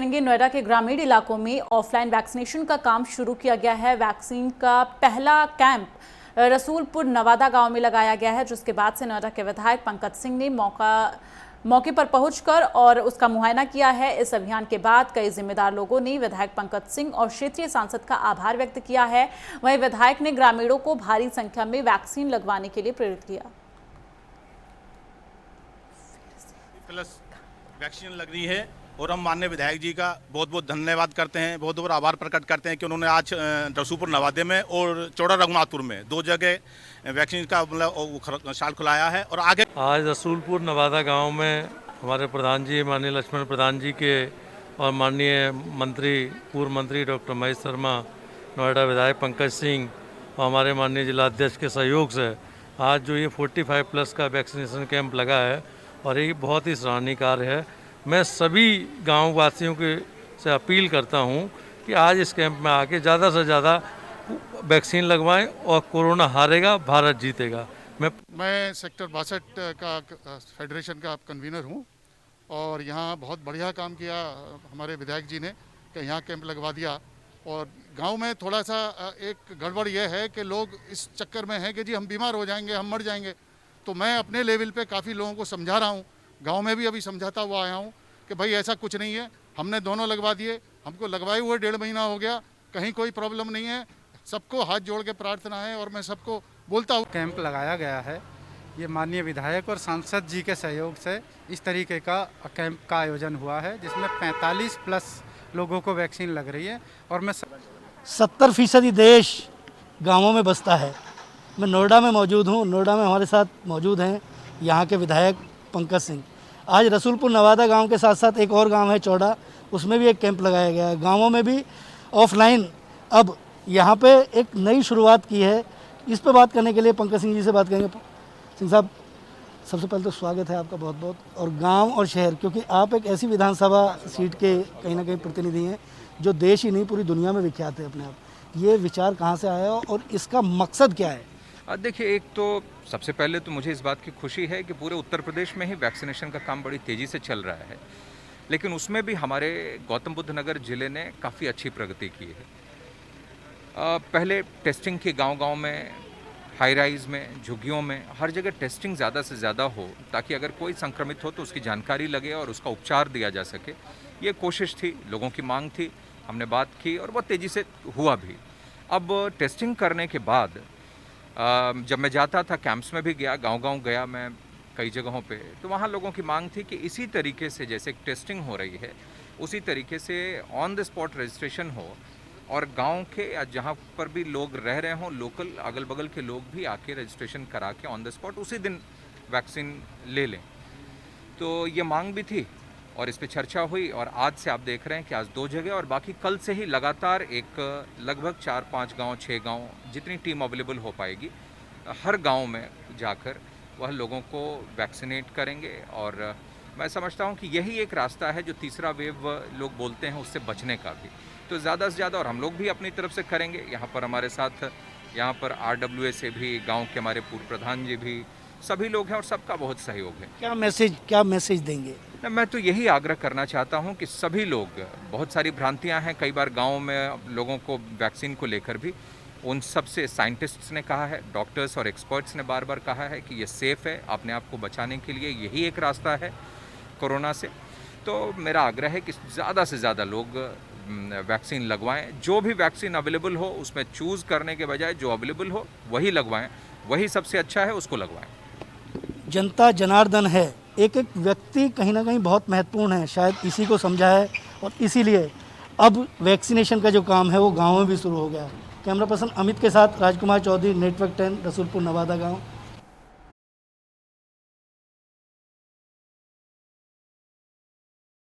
करेंगे। नोएडा के ग्रामीण इलाकों में ऑफलाइन वैक्सीनेशन का काम शुरू किया गया है। वैक्सीन का पहला कैंप रसूलपुर नवादा गांव में लगाया गया है, जिसके बाद से नोएडा के विधायक पंकज सिंह ने मौके पर पहुंचकर और उसका मुआयना किया है। इस अभियान के बाद कई जिम्मेदार लोगों ने विधायक पंकज सिंह और क्षेत्रीय सांसद का आभार व्यक्त किया है। वहीं विधायक ने ग्रामीणों को भारी संख्या में वैक्सीन लगवाने के लिए प्रेरित किया। वैक्सीन लग रही है और हम माननीय विधायक जी का बहुत बहुत धन्यवाद करते हैं, बहुत बहुत आभार प्रकट करते हैं कि उन्होंने आज रसूलपुर नवादे में और चौड़ा रघुनाथपुर में 2 जगह वैक्सीन का मतलब शाल खुलाया है। और आगे आज रसूलपुर नवादा गांव में हमारे प्रधान जी माननीय लक्ष्मण प्रधान जी के और माननीय पूर्व मंत्री डॉक्टर महेश शर्मा, नोएडा विधायक पंकज सिंह और हमारे माननीय जिलाध्यक्ष के सहयोग से आज जो ये 45+ का वैक्सीनेशन कैंप लगा है और ये बहुत ही सराहनीय कार्य है। मैं सभी गाँव वासियों से अपील करता हूँ कि आज इस कैंप में आके ज़्यादा से ज़्यादा वैक्सीन लगवाएं और कोरोना हारेगा, भारत जीतेगा। मैं सेक्टर 62 का फेडरेशन का कन्वीनर हूँ और यहाँ बहुत बढ़िया काम किया हमारे विधायक जी ने कि यहाँ कैंप लगवा दिया। और गांव में थोड़ा सा एक गड़बड़ यह है कि लोग इस चक्कर में हैं कि जी हम बीमार हो जाएंगे, हम मर जाएंगे। तो मैं अपने लेवल पे काफ़ी लोगों को समझा रहा हूँ, गांव में भी अभी समझाता हुआ आया हूँ कि भाई ऐसा कुछ नहीं है, हमने दोनों लगवा दिए, हमको लगवाए हुए 1.5 महीना हो गया, कहीं कोई प्रॉब्लम नहीं है। सबको हाथ जोड़ के प्रार्थना है और मैं सबको बोलता हूँ। कैंप लगाया गया है, ये माननीय विधायक और सांसद जी के सहयोग से इस तरीके का कैंप का आयोजन हुआ है, जिसमें 45+ लोगों को वैक्सीन लग रही है। और मैं 70% देश गाँवों में बसता है। मैं नोएडा में मौजूद हूँ। नोएडा में हमारे साथ मौजूद हैं यहाँ के विधायक पंकज सिंह। आज रसूलपुर नवादा गांव के साथ साथ एक और गांव है चौड़ा, उसमें भी एक कैंप लगाया गया है। गांवों में भी ऑफलाइन अब यहाँ पे एक नई शुरुआत की है। इस पे बात करने के लिए पंकज सिंह जी से बात करेंगे। सिंह साहब, सबसे पहले तो स्वागत है आपका बहुत बहुत। और गांव और शहर, क्योंकि आप एक ऐसी विधानसभा सीट के कहीं ना कहीं प्रतिनिधि हैं जो देश ही नहीं पूरी दुनिया में विख्यात है अपने आप। ये विचार कहाँ से आया और इसका मकसद क्या है? देखिए, एक तो सबसे पहले तो मुझे इस बात की खुशी है कि पूरे उत्तर प्रदेश में ही वैक्सीनेशन का काम बड़ी तेज़ी से चल रहा है, लेकिन उसमें भी हमारे गौतम बुद्ध नगर ज़िले ने काफ़ी अच्छी प्रगति की है। पहले टेस्टिंग की गांव-गांव में, हाई राइज़ में, झुग्गियों में, हर जगह टेस्टिंग ज़्यादा से ज़्यादा हो, ताकि अगर कोई संक्रमित हो तो उसकी जानकारी लगे और उसका उपचार दिया जा सके। ये कोशिश थी, लोगों की मांग थी, हमने बात की और बहुत तेज़ी से हुआ भी। अब टेस्टिंग करने के बाद जब मैं जाता था, कैंप्स में भी गया, गांव-गांव गया मैं कई जगहों पे, तो वहाँ लोगों की मांग थी कि इसी तरीके से जैसे टेस्टिंग हो रही है, उसी तरीके से ऑन द स्पॉट रजिस्ट्रेशन हो और गांव के या जहाँ पर भी लोग रह रहे हों, लोकल अगल बगल के लोग भी आके रजिस्ट्रेशन करा के ऑन द स्पॉट उसी दिन वैक्सीन ले लें। तो ये मांग भी थी और इस पर चर्चा हुई और आज से आप देख रहे हैं कि आज 2 जगह और बाकी कल से ही लगातार एक लगभग 4-5 गांव, 6 गांव, जितनी टीम अवेलेबल हो पाएगी, हर गांव में जाकर वह लोगों को वैक्सीनेट करेंगे। और मैं समझता हूं कि यही एक रास्ता है जो तीसरा वेव लोग बोलते हैं उससे बचने का भी। तो ज़्यादा से ज़्यादा, और हम लोग भी अपनी तरफ से करेंगे। यहाँ पर हमारे साथ यहाँ पर RWA से भी, गाँव के हमारे पूर्व प्रधान जी भी, सभी लोग हैं और सबका बहुत सहयोग है। क्या मैसेज देंगे? मैं तो यही आग्रह करना चाहता हूं कि सभी लोग, बहुत सारी भ्रांतियां हैं कई बार गांव में लोगों को वैक्सीन को लेकर भी, उन सब से साइंटिस्ट्स ने कहा है, डॉक्टर्स और एक्सपर्ट्स ने बार बार कहा है कि ये सेफ़ है, अपने आप को बचाने के लिए यही एक रास्ता है कोरोना से। तो मेरा आग्रह है कि ज़्यादा से ज़्यादा लोग वैक्सीन लगवाएं। जो भी वैक्सीन अवेलेबल हो उसमें चूज़ करने के बजाय जो अवेलेबल हो वही लगवाएं, वही सबसे अच्छा है, उसको लगवाएं। जनता जनार्दन है, एक एक व्यक्ति कहीं ना कहीं बहुत महत्वपूर्ण है, शायद इसी को समझा है और इसीलिए अब वैक्सीनेशन का जो काम है वो गाँव में भी शुरू हो गया है। कैमरा पर्सन अमित के साथ राजकुमार चौधरी, नेटवर्क 10, रसूलपुर नवादा गाँव।